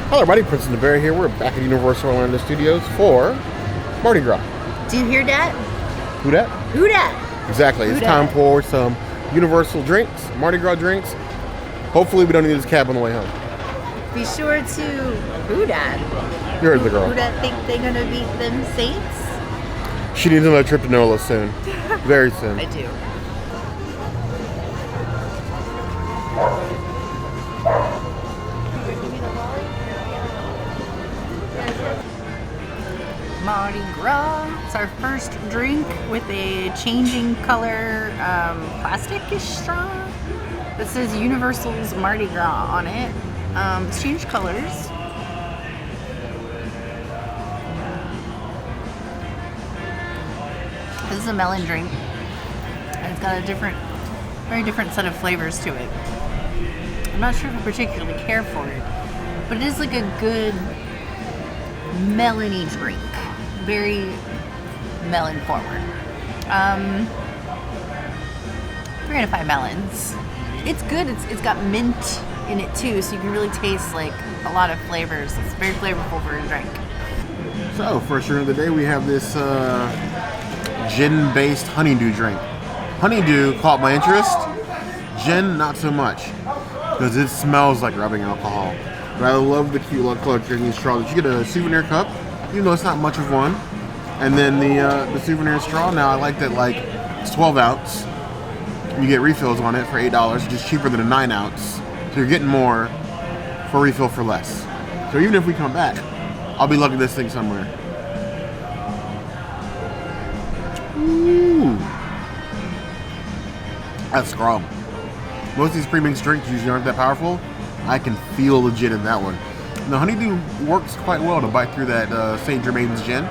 Hello everybody, Prince and the Bear here. We're back at Universal Orlando Studios for Mardi Gras. Do you hear that? Who dat? Who dat? Exactly. It's time for some Universal drinks, Mardi Gras drinks. Hopefully we don't need this cab on the way home. Be sure to who dat? You heard the girl. Who dat think they're gonna beat them Saints? She needs another trip to NOLA soon. Very soon. I do. Mardi Gras. It's our first drink with a changing color plastic-ish straw that says Universal's Mardi Gras on it. It's changed colors. This is a melon drink, and it's got a very different set of flavors to it. I'm not sure if I particularly care for it, but it is like a good melony drink. Very melon forward. 3 out of 5 melons. It's good. It's got mint in it too, so you can really taste like a lot of flavors. It's very flavorful for a drink. So, first drink of the day, we have this gin-based honeydew drink. Honeydew caught my interest. Gin, not so much, because it smells like rubbing alcohol. But I love the cute little color drinking straw. You get a Souvenir cup, even though it's not much of one. And then the Souvenir straw, now I like that, like, it's 12 ounce. You get refills on it for $8, which is cheaper than a 9 ounce. So you're getting more for a refill for less. So even if we come back, I'll be lugging this thing somewhere. Ooh. That's strong. Most of these pre-mixed drinks usually aren't that powerful. I can feel the gin in that one. And the honeydew works quite well to bite through that St. Germain's gin.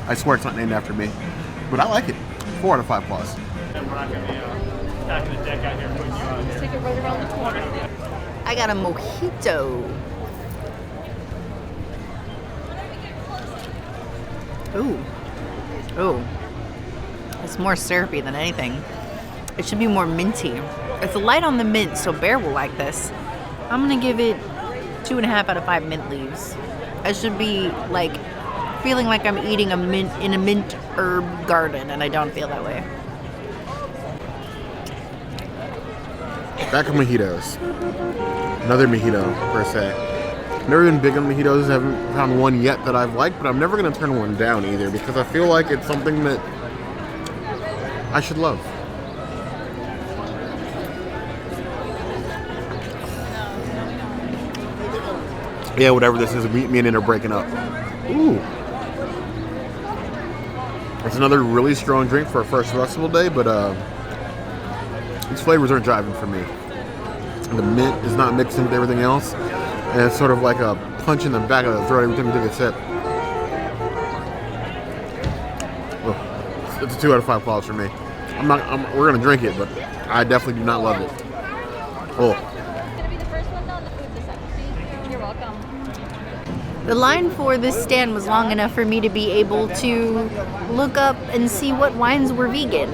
I swear it's not named after me, but I like it. 4 out of 5 plus. Let's take it right around the corner. I got a mojito. Ooh. Ooh. It's more syrupy than anything. It should be more minty. It's light on the mint, so Bear will like this. I'm gonna give it 2.5 out of 5 mint leaves. I should be like feeling like I'm eating a mint in a mint herb garden, and I don't feel that way. Back on mojitos. Another mojito, per se. Never been big on mojitos. Haven't found one yet that I've liked, but I'm never going to turn one down either, because I feel like it's something that I should love. Yeah, whatever this is, me and it are breaking up. Ooh. It's another really strong drink for a first festival day, but these flavors aren't driving for me. The mint is not mixing with everything else, and it's sort of like a punch in the back of the throat every time you take a sip. Oh, it's a 2 out of 5 claws for me. We're gonna drink it, but I definitely do not love it. Oh. The line for this stand was long enough for me to be able to look up and see what wines were vegan.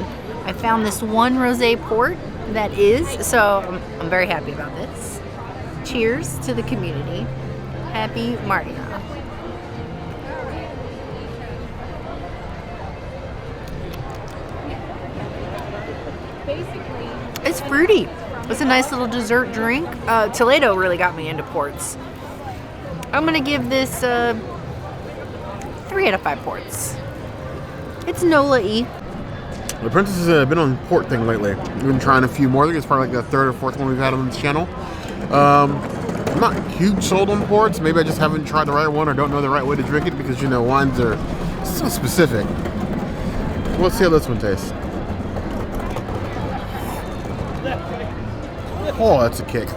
I found this one rosé port that is, so I'm very happy about this. Cheers to the community. Happy Mardi Gras. It's fruity. It's a nice little dessert drink. Toledo really got me into ports. I'm gonna give this 3 out of 5 ports. It's NOLA-y. The Princess has been on port thing lately. We've been trying a few more. I think it's probably like the 3rd or 4th one we've had on this channel. I'm not huge sold on ports. Maybe I just haven't tried the right one or don't know the right way to drink it, because, you know, wines are so specific. Let's see how this one tastes. Oh, that's a kick.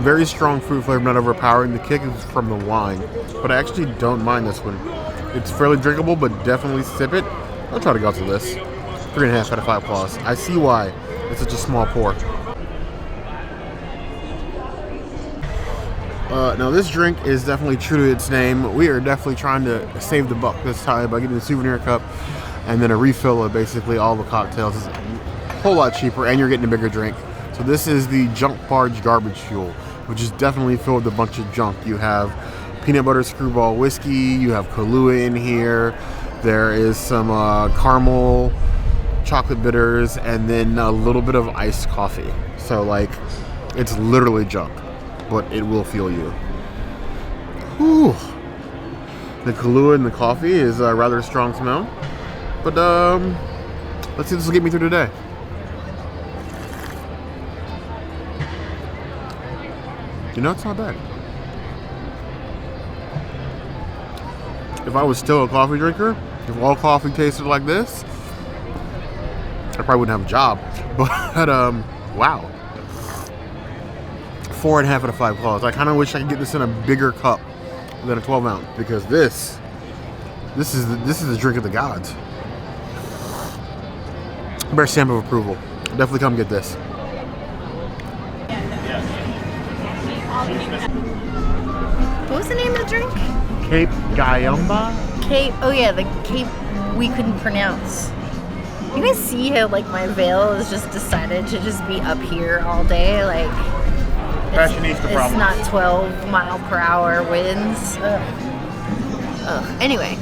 Very strong fruit flavor, not overpowering. The kick is from the wine, but I actually don't mind this one. It's fairly drinkable, but definitely sip it. I'll try to go to this. 3.5 out of 5 plus. I see why it's such a small pour. Now this drink is definitely true to its name. We are definitely trying to save the buck this time by getting a Souvenir cup and then a refill of basically all the cocktails. It's a whole lot cheaper, and you're getting a bigger drink. So this is the Junk Barge Garbage Fuel, which is definitely filled with a bunch of junk. You have peanut butter Skrewball whiskey, you have Kahlua in here, there is some caramel chocolate bitters, and then a little bit of iced coffee. So like, it's literally junk, but it will fuel you. Whew. The Kahlua and the coffee is a rather strong smell, but let's see if this will get me through today. You know, it's not bad. If I was still a coffee drinker, if all coffee tasted like this, I probably wouldn't have a job. But wow, 4.5 out of 5 claws. I kind of wish I could get this in a bigger cup than a 12 ounce, because this is the drink of the gods. Bear stamp of approval. Definitely come get this. What was the name of the drink? Cape Guayaba? Cape, oh yeah, the Cape we couldn't pronounce. You guys see how like my veil has just decided to just be up here all day? Like, Fashionista problem. It's not 12 mile per hour winds. Ugh. Anyway,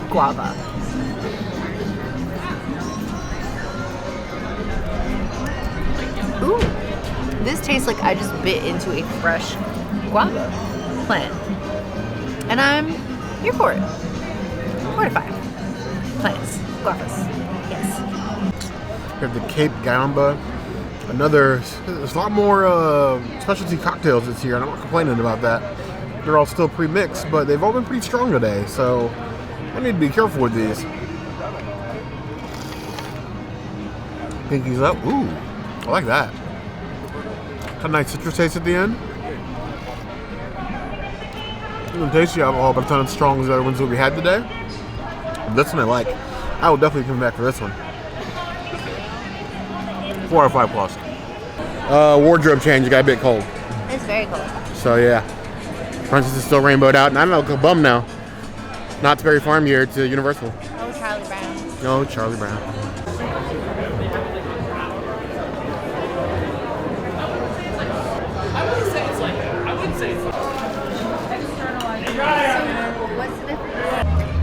guava. Ooh, this tastes like I just bit into a fresh guava plant. And I'm here for it. Fortified plants, guavas. Yes. We have the Cape Gamba. There's a lot more specialty cocktails this year, and I'm not complaining about that. They're all still pre-mixed, but they've all been pretty strong today, so I need to be careful with these. Pinkies up. Ooh, I like that. Got a nice citrus taste at the end. Doesn't taste the alcohol, but it's not as strong as the other ones that we had today. This one I like. I will definitely come back for this one. 4 out of 5 plus. Wardrobe change. It got a bit cold. It's very cold. So yeah, Princess is still rainbowed out, and I don't know, bum now. Knott's Berry Farm here to Universal. Oh, Charlie Brown. Oh, Charlie Brown.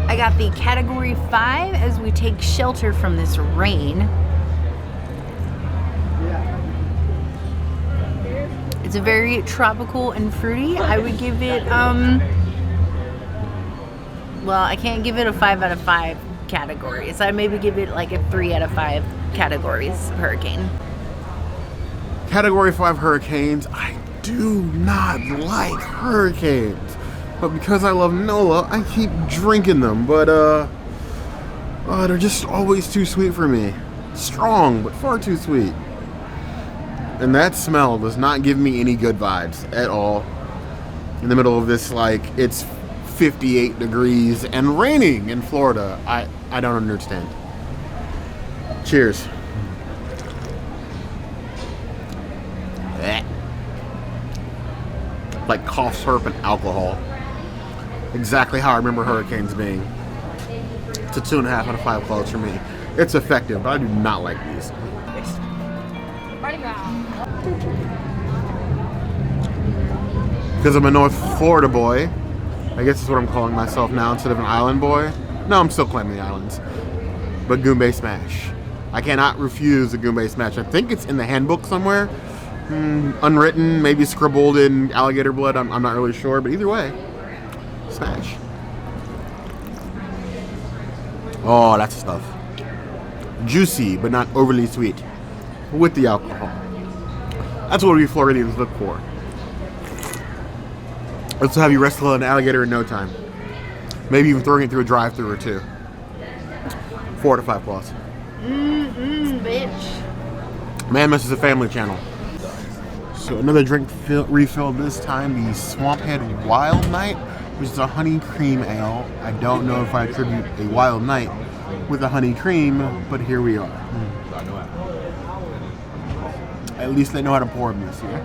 I got the category 5 as we take shelter from this rain. It's a very tropical and fruity. I would give it, well, I can't give it a 5 out of 5 categories. I'd maybe give it like a 3 out of 5 categories hurricane. Category 5 hurricanes. I do not like hurricanes. But because I love Nola, I keep drinking them. But they're just always too sweet for me. Strong, but far too sweet. And that smell does not give me any good vibes at all. In the middle of this, like, it's 58 degrees and raining in Florida. I don't understand. Cheers. Like cough syrup and alcohol. Exactly how I remember hurricanes being. It's a 2.5 out of 5 claws for me. It's effective, but I do not like these. Because I'm a North Florida boy, I guess that's what I'm calling myself now instead of an island boy. No, I'm still claiming the islands. But Goombay Smash. I cannot refuse a Goombay Smash. I think it's in the handbook somewhere. Unwritten, maybe scribbled in alligator blood. I'm not really sure, but either way, Smash. Oh, that's stuff. Juicy, but not overly sweet. With the alcohol. That's what we Floridians look for. This will have you wrestle an alligator in no time. Maybe even throwing it through a drive-thru or two. 4 out of 5 plus. Bitch. Man, this is a family channel. So another drink refill, this time the Swamphead Wild Night, which is a honey cream ale. I don't know if I attribute a wild night with a honey cream, but here we are. At least they know how to pour this here.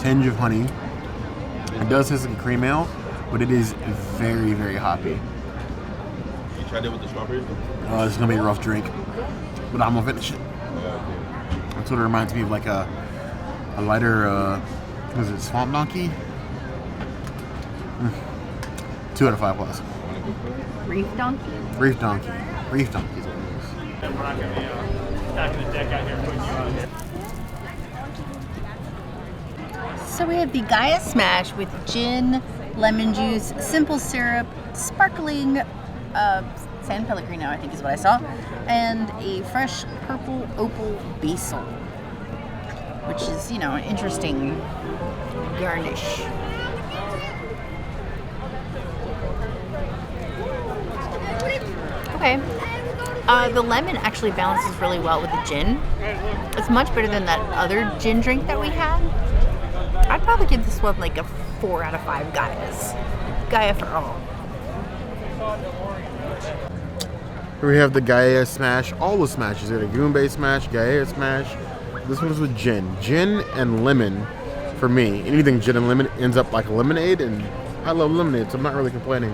Tinge of honey. It does taste like a cream ale, but it is very, very hoppy. tried it with the strawberries? Oh, this is gonna be a rough drink, but I'm gonna finish it. That's what it reminds me of, like a lighter, what is it, Swamp Donkey? 2 out of 5 plus. Reef donkey? Reef Donkey. Reef Donkey is what it is. So we have the Gaea Smash with gin, lemon juice, simple syrup, sparkling San Pellegrino, I think is what I saw, and a fresh purple opal basil, which is, you know, an interesting garnish. Okay. The lemon actually balances really well with the gin. It's much better than that other gin drink that we had. I'd probably give this one like a 4 out of 5 Gaeas. Gaea for all. Here we have the Gaea Smash, all the smashes. We have a Goombay Smash, Gaea Smash. This one is with gin. Gin and lemon, for me, anything gin and lemon ends up like a lemonade, and I love lemonade, so I'm not really complaining.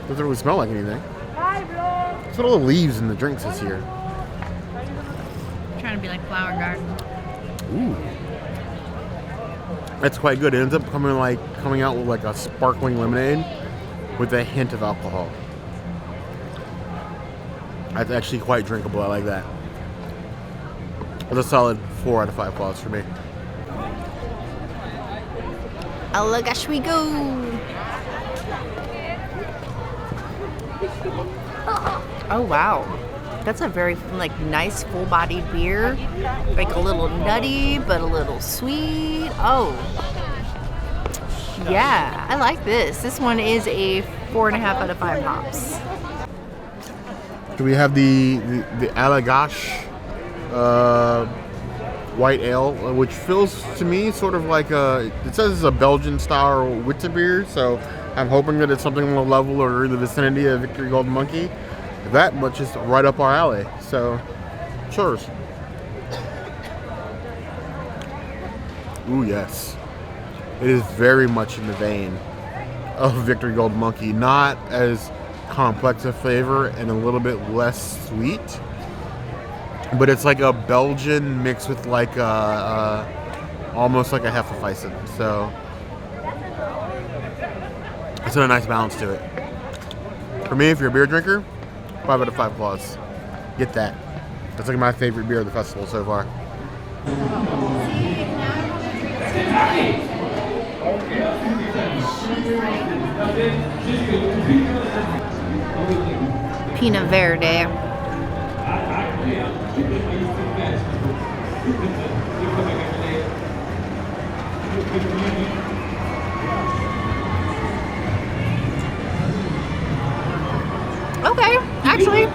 Doesn't really smell like anything. What's with all the leaves in the drinks this year? Trying to be like Flower Garden. Ooh. That's quite good. It ends up coming out with like a sparkling lemonade with a hint of alcohol. That's actually quite drinkable. I like that. That's a solid 4 out of 5 claws for me. Allagash we go. Oh wow, that's a very like nice full-bodied beer, like a little nutty but a little sweet. Oh yeah, I like this. This one is a 4.5 out of 5 hops. Do we have the Allagash White Ale, which feels to me sort of like it says it's a Belgian style Witzer beer, so I'm hoping that it's something on the level or in the vicinity of Victory Golden Monkey. That much is right up our alley, so cheers. Ooh, yes. It is very much in the vein of Victory Golden Monkey, not as complex a flavor and a little bit less sweet, but it's like a Belgian mixed with like almost like a Hefeweizen, so it's got a nice balance to it. For me, if you're a beer drinker, 5 out of 5 claws. Get that. That's like my favorite beer of the festival so far. Pinot Verde. Okay, actually,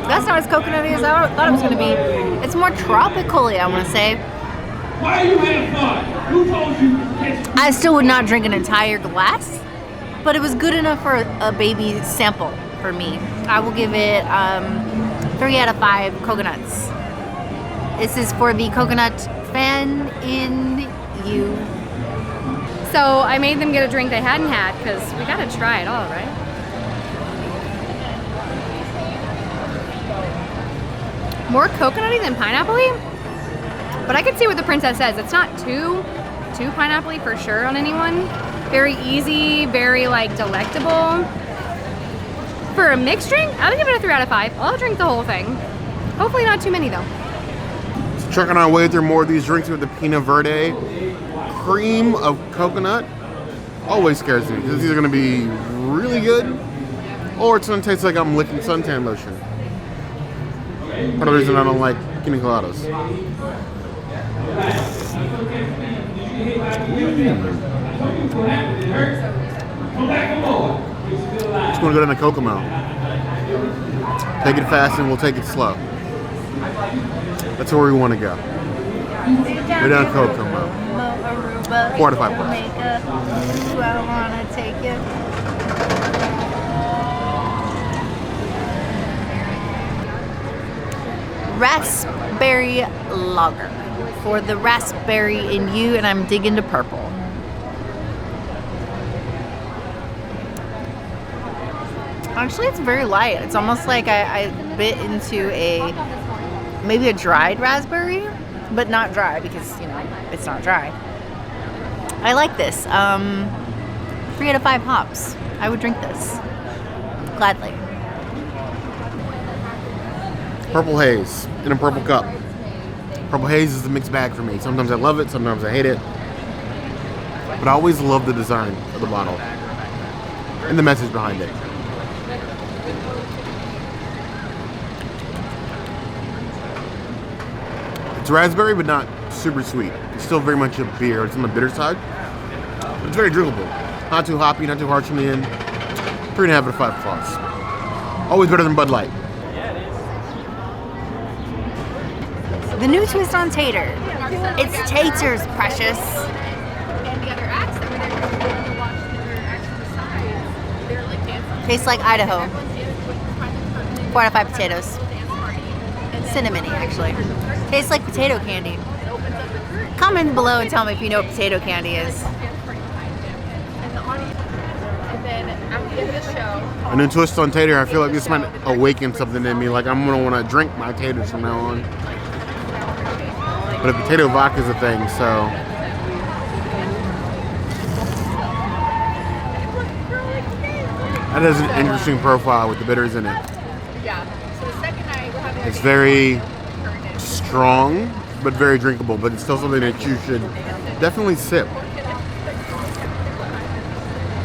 that's not as coconutty as I thought it was going to be. It's more tropical-y, I want to say. Why are you having fun? Who told you? I still would not drink an entire glass, but it was good enough for a baby sample for me. I will give it 3 out of 5 coconuts. This is for the coconut fan in you. So I made them get a drink they hadn't had because we got to try it all, right? More coconutty than pineapple-y, but I could see what the princess says. It's not too pineapple-y for sure on anyone. Very easy, very like delectable. For a mixed drink, I would give it a 3 out of 5. I'll drink the whole thing. Hopefully not too many though. So trucking our way through more of these drinks with the Pinot Verde. Cream of coconut always scares me. It's either going to be really good or it's going to taste like I'm licking suntan lotion. Part of the reason I don't like pina coladas. Just going to go down to Kokomo. Take it fast and we'll take it slow. That's where we want to go. Go down to Kokomo. 4 out of 5 plus. I want to take you. Raspberry lager for the raspberry in you, and I'm digging to purple. Actually, it's very light. It's almost like I bit into maybe a dried raspberry, but not dry because, you know, it's not dry. I like this. 3 out of 5 hops. I would drink this. Gladly. Purple haze in a purple cup. Purple haze is a mixed bag for me. Sometimes I love it, sometimes I hate it. But I always love the design of the bottle and the message behind it. It's raspberry, but not super sweet. It's still very much a beer. It's on the bitter side. But it's very drinkable. Not too hoppy, not too harsh on the end. 3.5 out of 5 plus. Always better than Bud Light. The new twist on tater. It's taters, precious. And the other acts that were there to watch their acts from the side, they were like dancing. Tastes like Idaho. 4 out of 5 potatoes. Cinnamony, actually. Tastes like potato candy. Comment below and tell me if you know what potato candy is. And then at the end of the show, A new twist on tater. I feel like this might awaken something in me. Like I'm gonna want to drink my taters from now on. But a potato vodka is a thing, so. That has an interesting profile with the bitters in it. yeah. So the second night we're having It's very strong, but very drinkable. But it's still something that you should definitely sip.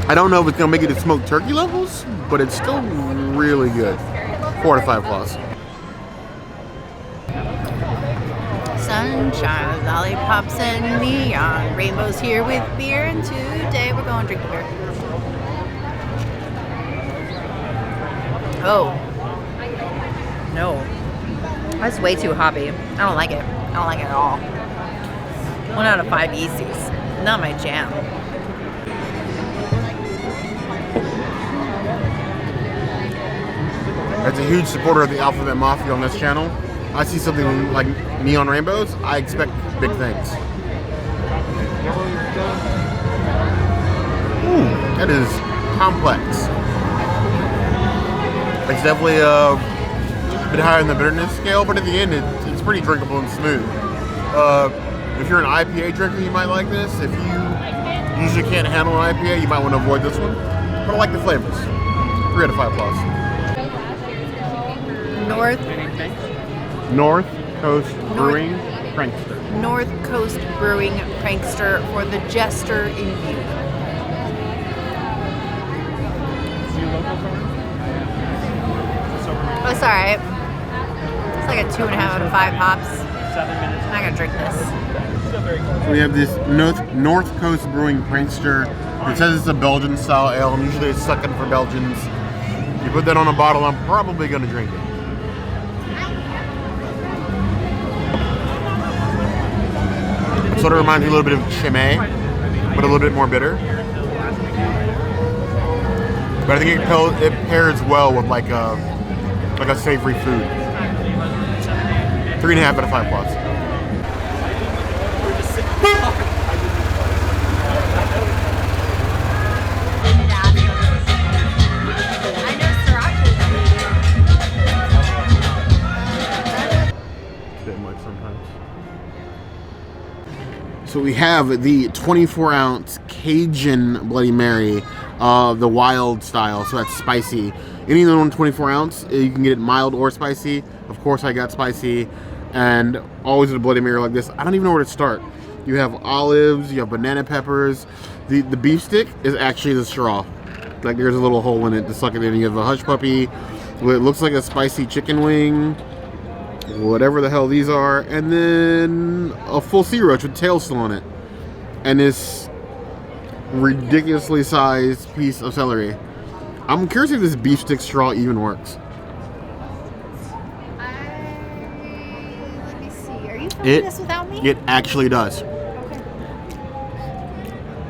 I don't know if it's gonna make it to smoked turkey levels, but it's still really good. 4 out of 5 plus. Sunshine, lollipops, and neon. Rainbows here with beer, and today we're going to drink beer. Oh. No. That's way too hoppy. I don't like it. I don't like it at all. 1 out of 5 Yeezys. Not my jam. As a huge supporter of the Alphabet Mafia on this channel, I see something like neon rainbows, I expect big things. Ooh, that is complex. It's definitely a bit higher in the bitterness scale, but at the end, it's pretty drinkable and smooth. If you're an IPA drinker, you might like this. If you usually can't handle an IPA, you might want to avoid this one. But I like the flavors. 3 out of 5 plus. North Coast Brewing Prankster. North Coast Brewing Prankster for the Jester in you. Oh, it's alright. It's like a 2.5 out of 5 hops. I'm not gonna drink this. So we have this North Coast Brewing Prankster. It says it's a Belgian style ale, and usually it's sucking for Belgians. You put that on a bottle, I'm probably gonna drink it. It sort of reminds me a little bit of Chimay, but a little bit more bitter. But I think it pairs well with like a savory food. 3.5 out of 5 plus. So we have the 24-ounce Cajun Bloody Mary, the wild style, so that's spicy. Any of them on 24-ounce, you can get it mild or spicy. Of course, I got spicy, and always with a Bloody Mary like this, I don't even know where to start. You have olives, you have banana peppers. The beef stick is actually the straw. Like there's a little hole in it to suck it in. You have a hush puppy, what looks like a spicy chicken wing, whatever the hell these are, and then a full sea roach with tail still on it, and this ridiculously sized piece of celery. I'm curious if this beef stick straw even works. Let me see. Are you filming this without me? It actually does. Okay.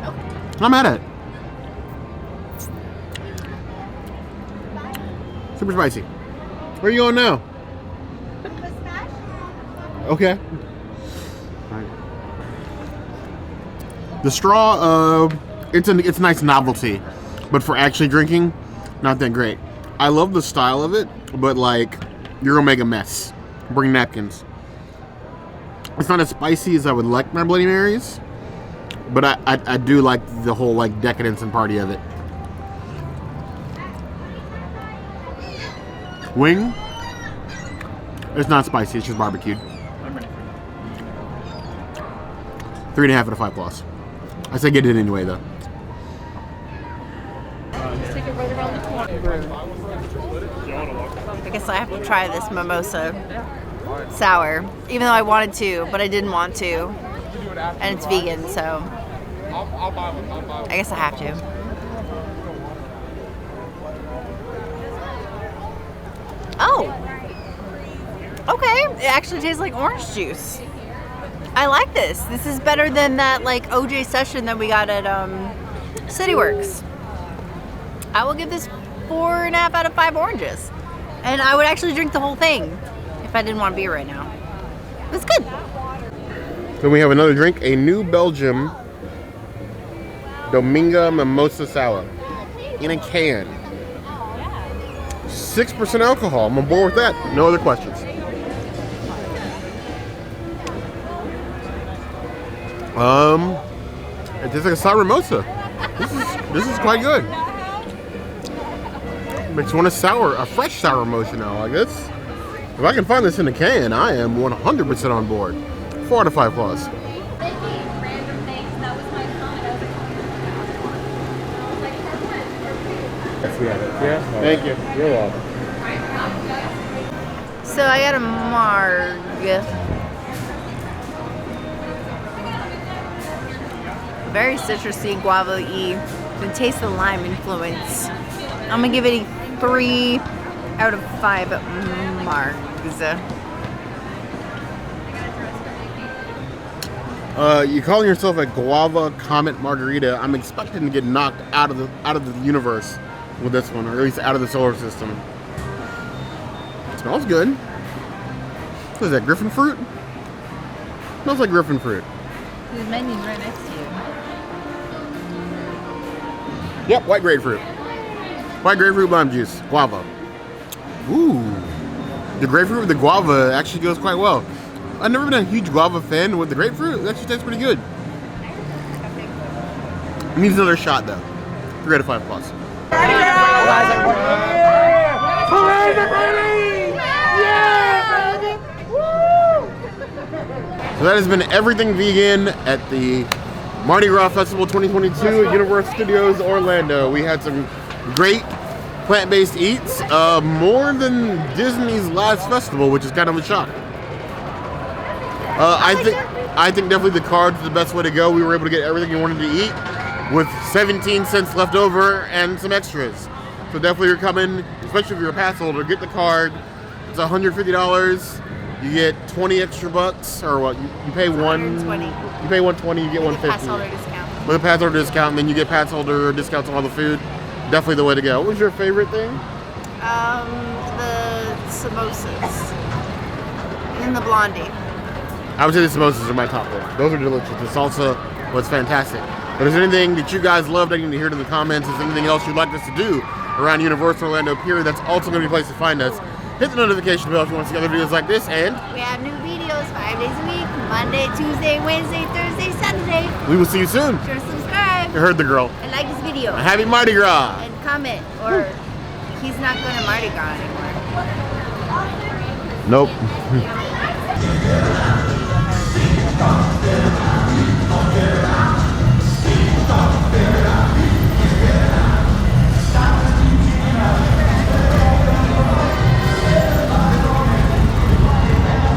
I'm not mad at it. Super spicy. Where are you going now? Okay. Right. The straw, it's a nice novelty, but for actually drinking, not that great. I love the style of it, but like, you're gonna make a mess. Bring napkins. It's not as spicy as I would like my Bloody Marys, but I do like the whole like decadence and party of it. Wing. It's not spicy. It's just barbecued. 3.5 out of 5 plus. I say get it anyway though. I guess I have to try this mimosa sour, even though I wanted to, but I didn't want to, and it's vegan, so I guess I have to. Oh, okay. It actually tastes like orange juice. I like this. This is better than that like OJ session that we got at CityWorks. I will give this 4.5 out of 5 oranges. And I would actually drink the whole thing if I didn't want beer right now. It's good. Then we have another drink, a New Belgium Dominga Mimosa Sour in a can. 6% alcohol. I'm on board with that. No other questions. It tastes like a sour mimosa. This is quite good. Makes one a fresh sour mimosa now. Like this. If I can find this in a can, I am 100% on board. 4 out of 5 plus. Yeah. Thank you. You're welcome. So I got a marg. Very citrusy, guava-y. You can taste the lime influence. I'm gonna give it a 3 out of 5 margs. You calling yourself a guava comet margarita? I'm expecting to get knocked out of the universe with this one, or at least out of the solar system. It smells good. What is that, griffin fruit? Smells like griffin fruit. The menu's right next to you. Yep, white grapefruit. White grapefruit lime juice, guava. Ooh, the grapefruit with the guava actually goes quite well. I've never been a huge guava fan with the grapefruit. It actually tastes pretty good. It needs another shot though. 3 out of 5 plus. So that has been everything vegan at the Mardi Gras Festival 2022 at Universal Studios Orlando. We had some great plant-based eats, more than Disney's last festival, which is kind of a shock. I think definitely the card's the best way to go. We were able to get everything you wanted to eat with 17 cents left over and some extras. So definitely you're coming, especially if you're a pass holder, get the card. It's $150. You get 20 extra bucks, or what? You pay $120. You pay $120. You get $150. Pass holder discount. With a pass holder discount, and then you get pass holder discounts on all the food. Definitely the way to go. What was your favorite thing? The samosas and the blondie. I would say the samosas are my top pick. Those are delicious. The salsa was fantastic. But is there anything that you guys loved I need to hear in the comments? Is there anything else you'd like us to do around Universal Orlando period? That's also going to be a place to find us. Hit the notification bell if you want to see other videos like this, and we have new videos 5 days a week, Monday, Tuesday, Wednesday, Thursday, Saturday. we will see you soon. Sure to subscribe. You heard the girl. And like this video. Happy Mardi Gras. And comment, or he's not going to Mardi Gras anymore. Nope.